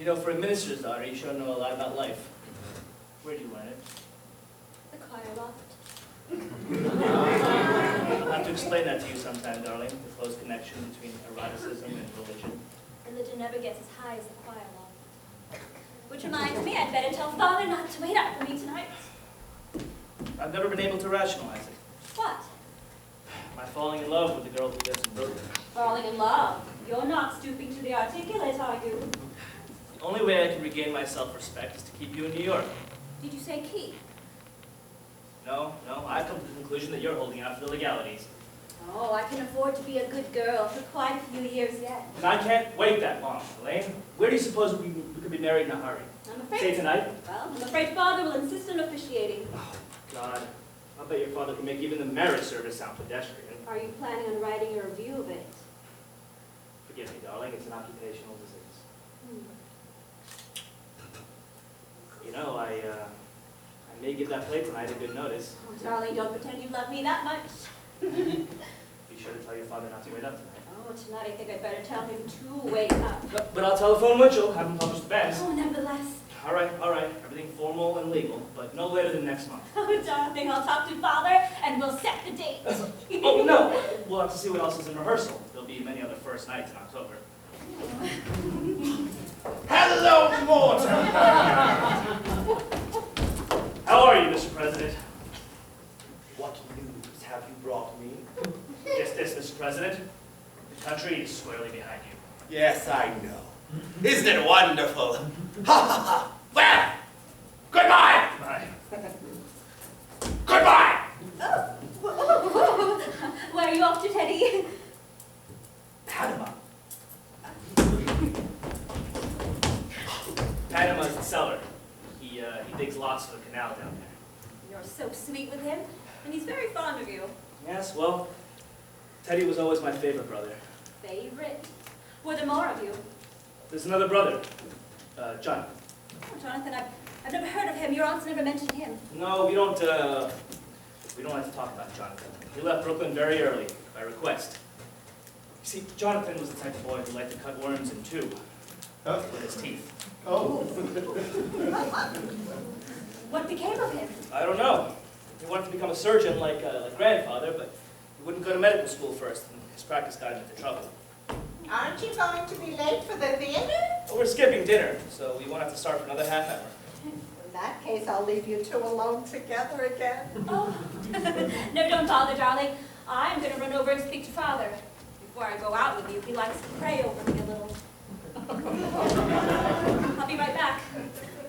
You know, for a minister's daughter, you sure know a lot about life. Where do you learn it? The choir loft. I'll have to explain that to you sometime, darling, the close connection between eroticism and religion. Religion never gets as high as the choir loft. Which reminds me, I'd better tell Father not to wait up for me tonight. I've never been able to rationalize it. What? My falling in love with the girl who lives in Brooklyn. Falling in love. You're not stooping to the articulate, are you? The only way I can regain my self-respect is to keep you in New York. Did you say keep? No, I've come to the conclusion that you're holding out for the legalities. Oh, I can afford to be a good girl for quite a few years yet. And I can't wait that long, Elaine. Where do you suppose we could be married in a hurry? I'm afraid... Say tonight? Well, I'm afraid Father will insist on officiating. Oh, God. I'll bet your father can make even the marriage service sound pedestrian. Are you planning on writing a review of it? Forgive me, darling. It's an occupational disease. You know, I may give that play tonight a good notice. Oh, darling, don't pretend you love me that much. Be sure to tell your father not to wait up tonight. Oh, tonight I think I'd better tell him to wake up. But I'll telephone Mitchell, have him publish the best. Oh, nevertheless. All right. Everything formal and legal, but no later than next month. Oh, darling, I'll talk to Father and we'll set the date. Oh, no. We'll have to see what else is in rehearsal. There'll be many other first nights in October. Hello, Mortimer! How are you, Mr. President? What news have you brought me? Just this, Mr. President. The country is squarely behind you. Yes, I know. Isn't it wonderful? Ha ha ha! Well, goodbye! Bye. Goodbye! Where are you off to, Teddy? Panama. Panama's the cellar. He digs lots for the canal down there. You're so sweet with him, and he's very fond of you. Yes, well, Teddy was always my favorite brother. Favorite? Were there more of you? There's another brother, Jonathan. Oh, Jonathan, I've never heard of him. Your aunt's never mentioned him. No, we don't like to talk about Jonathan. He left Brooklyn very early, by request. You see, Jonathan was the type of boy who liked to cut worms in two with his teeth. Oh. What became of him? I don't know. He wanted to become a surgeon like grandfather, but he wouldn't go to medical school first, and his practice got him into trouble. Aren't you going to be late for the theater? Well, we're skipping dinner, so we won't have to start for another half hour. In that case, I'll leave you two alone together again. Oh, no, don't bother, darling. I'm going to run over and speak to Father. Before I go out with you, he likes to pray over me a little. I'll be right back.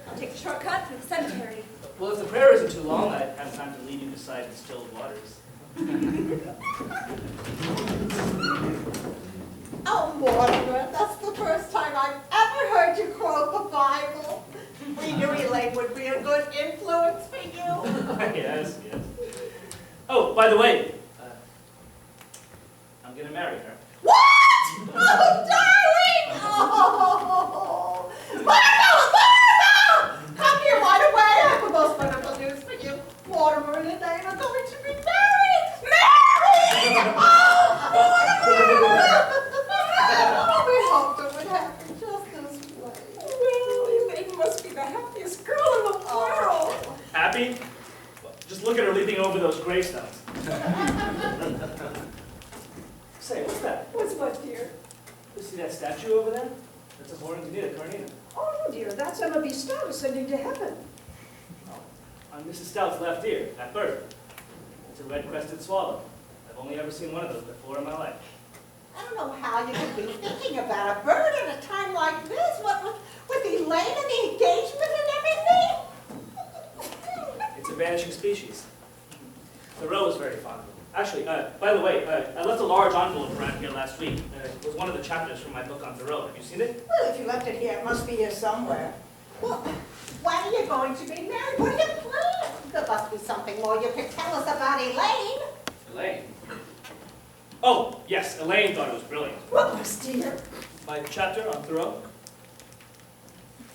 I'll take the shortcut through the cemetery. Well, if the prayer isn't too long, I'd have time to lead you beside distilled waters. Oh, Mortimer, that's the first time I've ever heard you quote the Bible. We knew Elaine would be a good influence for you. Yes. Oh, by the way, I'm going to marry her. What? Oh, darling! Oh, Mortimer! Come here right away. I have the most wonderful news for you. Mortimer and Elaine are going to be married. Married! Oh, we hoped it would happen just this way. Well, Elaine must be the happiest girl in the world. Happy? Well, just look at her leaping over those gravestones. Say, what's that? What's what, dear? You see that statue over there? That's a Horan Carnina. Oh, dear, that's Emma B. Stout ascending to heaven. On Mrs. Stout's left ear, that bird. It's a red-crested swallow. I've only ever seen one of those before in my life. I don't know how you could be thinking about a bird at a time like this, what with Elaine and the engagement and everything. It's a vanishing species. Thoreau was very fond of them. Actually, by the way, I left a large envelope around here last week. It was one of the chapters from my book on Thoreau. Have you seen it? Well, if you left it here, it must be here somewhere. Well, when are you going to be married? What are you planning? There must be something more you can tell us about Elaine. Elaine? Oh, yes, Elaine thought it was brilliant. What was, dear? My chapter on Thoreau?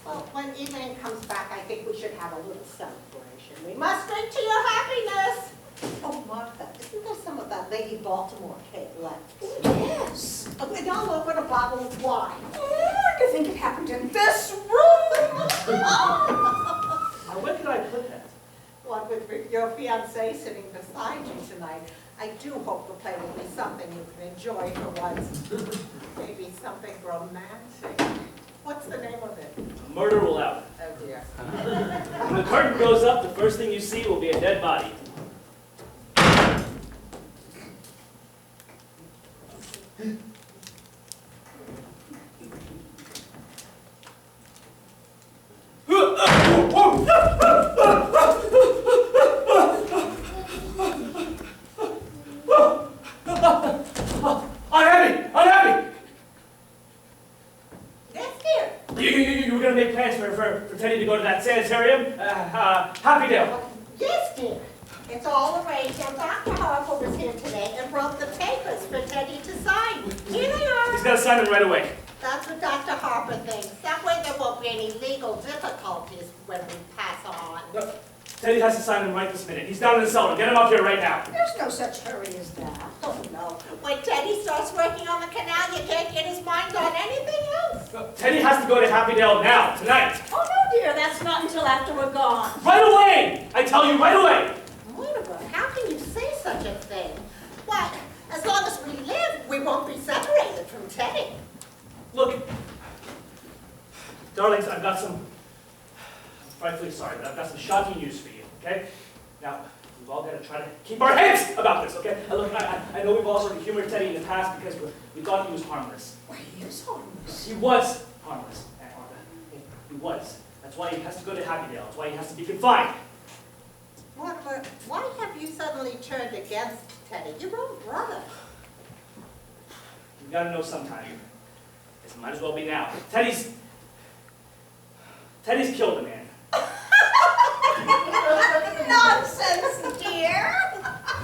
Well, when Elaine comes back, I think we should have a little celebration. We must drink to your happiness. Oh, Martha, isn't there some of that Lady Baltimore cake left? Yes. And I'll open a bottle of wine. Oh, I can you think it happened in this room? Now, where could I put that? What with your fiancé sitting beside you tonight, I do hope the play will be something you can enjoy for once. Maybe something romantic. What's the name of it? Murder Will Out. Oh dear. When the curtain goes up, the first thing you see will be a dead body. Unhappy! Yes, dear. You were gonna make plans for Teddy to go to that sanitarium? Happy Dale. Yes, dear. It's all arranged, and Dr. Harper was here today and brought the papers for Teddy to sign. Here they are. He's gonna sign them right away. That's what Dr. Harper thinks. That way there won't be any legal difficulties when we pass on. No, Teddy has to sign them right this minute. He's down in the cellar. Get him up here right now. There's no such hurry as that. Oh, no. When Teddy starts working on the canal, you can't get his mind on anything else. No, Teddy has to go to Happy Dale now, tonight. Oh, no, dear, that's not until after we're gone. Right away! I tell you, right away! Mortimer, how can you say such a thing? Why, as long as we live, we won't be separated from Teddy. Look, darlings, I've got some, I'm frightfully sorry, but I've got some shocking news for you, okay? Now, we've all got to try to keep our heads about this, okay? Now, look, I know we've all sort of humored Teddy in the past because we thought he was harmless. Why, he is harmless. He was harmless, Aunt Martha. He was. That's why he has to go to Happy Dale. That's why he has to be confined. Mortimer, why have you suddenly turned against Teddy, your own brother? You've got to know sometime. It might as well be now. Teddy's killed a man. Nonsense, dear.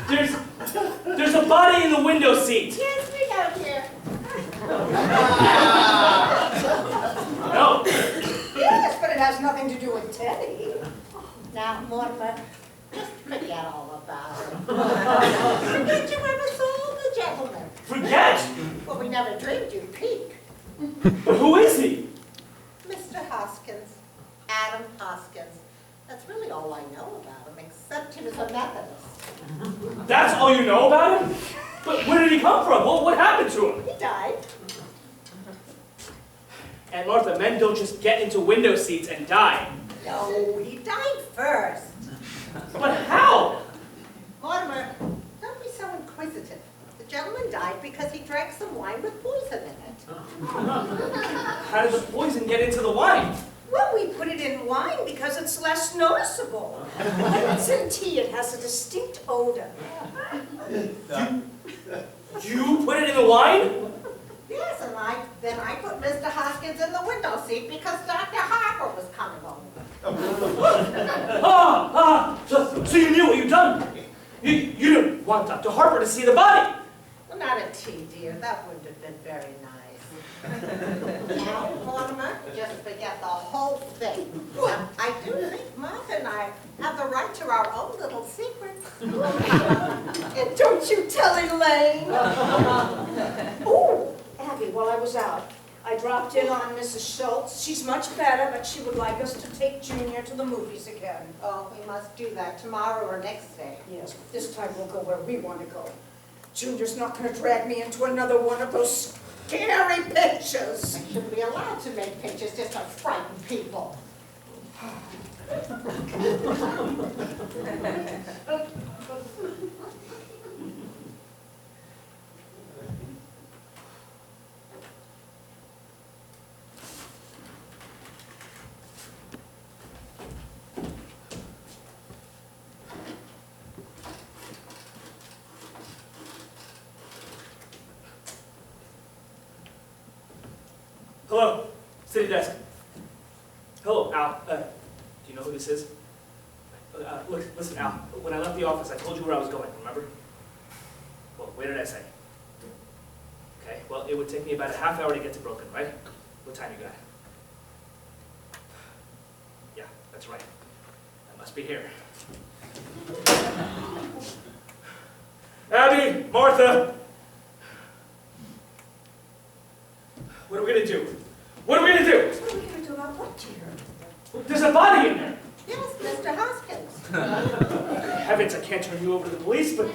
There's a body in the window seat. Yes, we know, dear. No. Yes, but it has nothing to do with Teddy. Now, Mortimer, just forget all about it. Forget you ever saw the gentleman. Forget? Well, we never dreamed you'd peek. But who is he? Mr. Hoskins, Adam Hoskins. That's really all I know about him, except he was a Methodist. That's all you know about him? But where did he come from? What happened to him? He died. Aunt Martha, men don't just get into window seats and die. No, he died first. But how? Mortimer, don't be so inquisitive. The gentleman died because he drank some wine with poison in it. How did the poison get into the wine? Well, we put it in wine because it's less noticeable. When it's in tea, it has a distinct odor. You put it in the wine? Yes, and then I put Mr. Hoskins in the window seat because Dr. Harper was coming over. So you knew what you'd done. You didn't want Dr. Harper to see the body. Well, not a tea, dear. That wouldn't have been very nice. Now, Mortimer, just forget the whole thing. Now, I do think Martha and I have the right to our own little secrets. And don't you tell Elaine. Oh, Abby, while I was out, I dropped in on Mrs. Schultz. She's much better, but she would like us to take Junior to the movies again. Oh, we must do that tomorrow or next day. Yes, but this time we'll go where we want to go. Junior's not going to drag me into another one of those scary pictures. I shouldn't be allowed to make pictures just to frighten people. Hello, city desk. Hello, Al. Do you know who this is? Look, listen, Al. When I left the office, I told you where I was going, remember? Well, where did I say? Okay, well, it would take me about a half hour to get to Brooklyn, right? What time you got? Yeah, that's right. I must be here. Abby, Martha! What are we gonna do? What are we gonna do? What are we going to do about what, dear? There's a body in there. Yes, Mr. Hoskins. Heavens, I can't turn you over to the police, but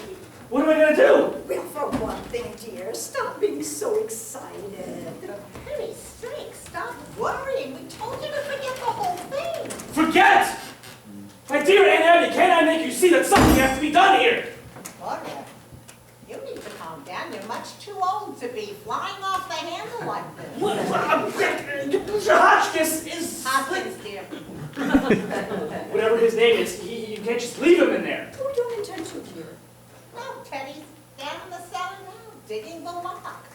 what am I gonna do? Well, for one thing, dear, stop being so excited. For pity's sake, stop worrying. We told you to forget the whole thing. Forget! My dear Aunt Abby, can't I make you see that something has to be done here? Gloria, you need to calm down. You're much too old to be flying off the handle like this. Mr. Hotchkiss is... Hoskins, dear. Whatever his name is, you can't just leave him in there. We don't intend to, dear. No, Teddy's down in the cellar now, digging the lock.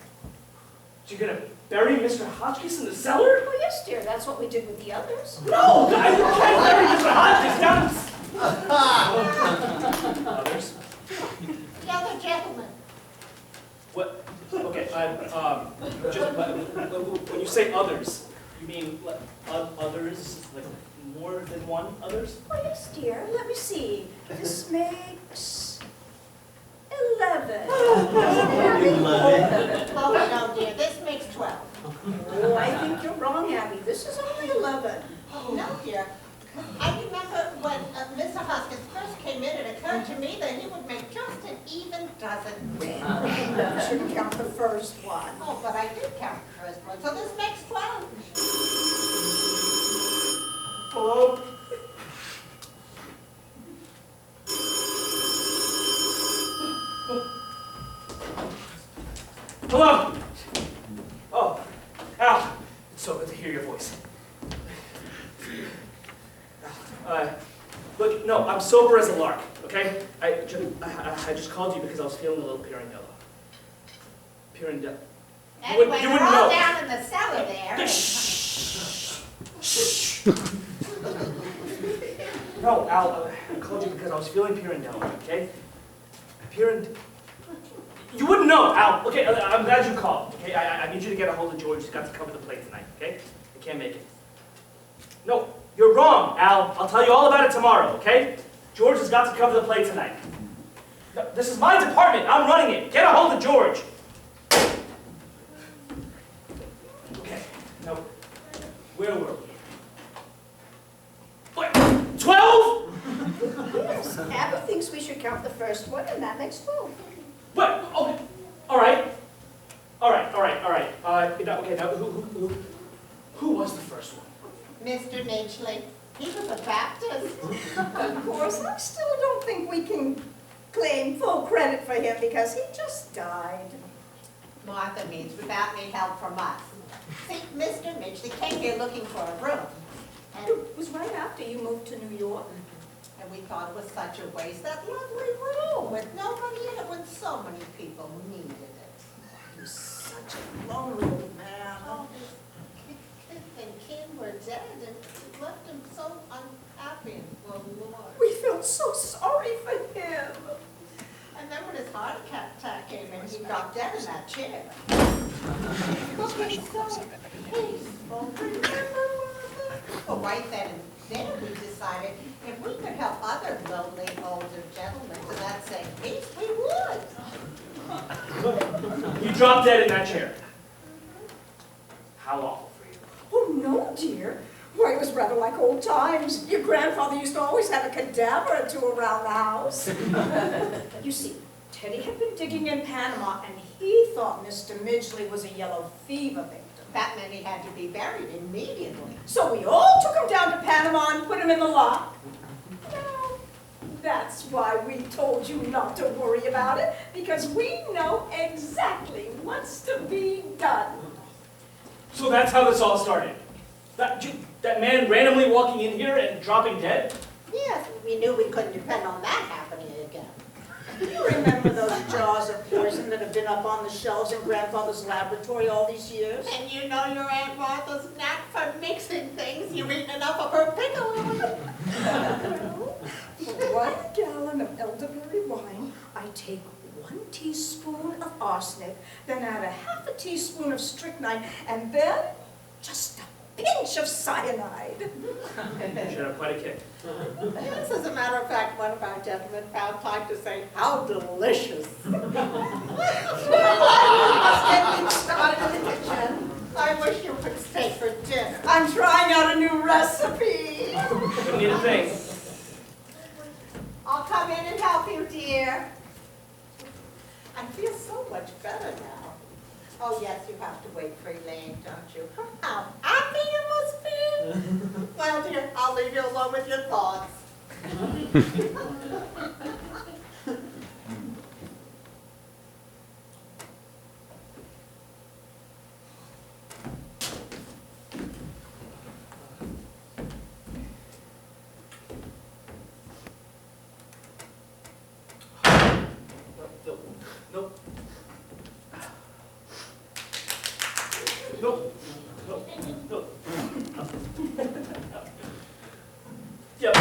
You're gonna bury Mr. Hotchkiss in the cellar? Oh, yes, dear, that's what we did with the others. No! I can't bury Mr. Hotchkiss down the... Others? The other gentleman. What? Okay, just, when you say others, you mean like, others, like more than one others? Oh, yes, dear, let me see. This makes 11. Oh, no, dear, this makes 12. Oh, I think you're wrong, Abby. This is only 11. No, dear. I remember when Mr. Hoskins first came in, it occurred to me that he would make just an even dozen. You shouldn't count the first one. Oh, but I did count the first one, so this makes 12. Hello? Hello? Oh, Al, it's so good to hear your voice. Look, no, I'm sober as a lark, okay? I just called you because I was feeling a little Pirandello. Pirandello. Anyway, you they're wouldn't all know. down in the cellar there. Shh. Shh. No, Al, I called you because I was feeling Pirandello, okay? You wouldn't know, Al. Okay, I'm glad you called, okay? I need you to get a hold of George. He's got to cover the plate tonight, okay? I can't make it. No, you're wrong, Al. I'll tell you all about it tomorrow, okay? George has got to cover the plate tonight. No, this is my department. I'm running it. Get a hold of George. Okay, now, where were we? What, 12? Yes, Abby thinks we should count the first one, and that makes 12. What? Okay, all right. Okay, now, who was the first one? Mr. Midgley, he was a Baptist. Of course, I still don't think we can claim full credit for him because he just died. Martha means without any help from us. See, Mr. Midgley came here looking for a room. And It was right after you moved to New York. we thought it was such a waste, that lovely room with nobody in it when so many people needed it. He was such a lonely old man. Oh, his Kit and Kim were dead, and it left him so unhappy and forlorn. We felt so sorry for him. And then when his heart attack came in, he dropped dead in that chair. It was so peaceful. Remember, Martha? Well, right then and there, we decided if we could help other lonely older gentlemen to that same peace, we would. You dropped dead in that chair. How awful for you. Oh, no, dear. Why, it was rather like old times. Your grandfather used to always have a cadaver or two around the house. You see, Teddy had been digging in Panama, and he thought Mr. Midgley was a yellow fever victim. That meant he had to be buried immediately. So we all took him down to Panama and put him in the lock. Now, that's why we told you not to worry about it, because we know exactly what's to be done. So that's how this all started. That man randomly walking in here and dropping dead? Yes, we knew we couldn't depend on that happening again. Do you remember those jars of poison that have been up on the shelves in Grandfather's laboratory all these years? And you know your Aunt Martha's knack for mixing things. You've eaten enough of her pickle. Well, for 1 gallon of elderberry wine, I take 1 teaspoon of arsenic, then add a half a teaspoon of strychnine, and then just a pinch of cyanide. You should have quite a kick. Yes, as a matter of fact, one of our gentlemen found time to say, how delicious. Let's get things started in the kitchen. I wish you could stay for have to wait for Elaine, don't you? How happy you must be. Well, dear, I'll leave you alone with your thoughts. Nope. Nope. Nope. Nope. Yep.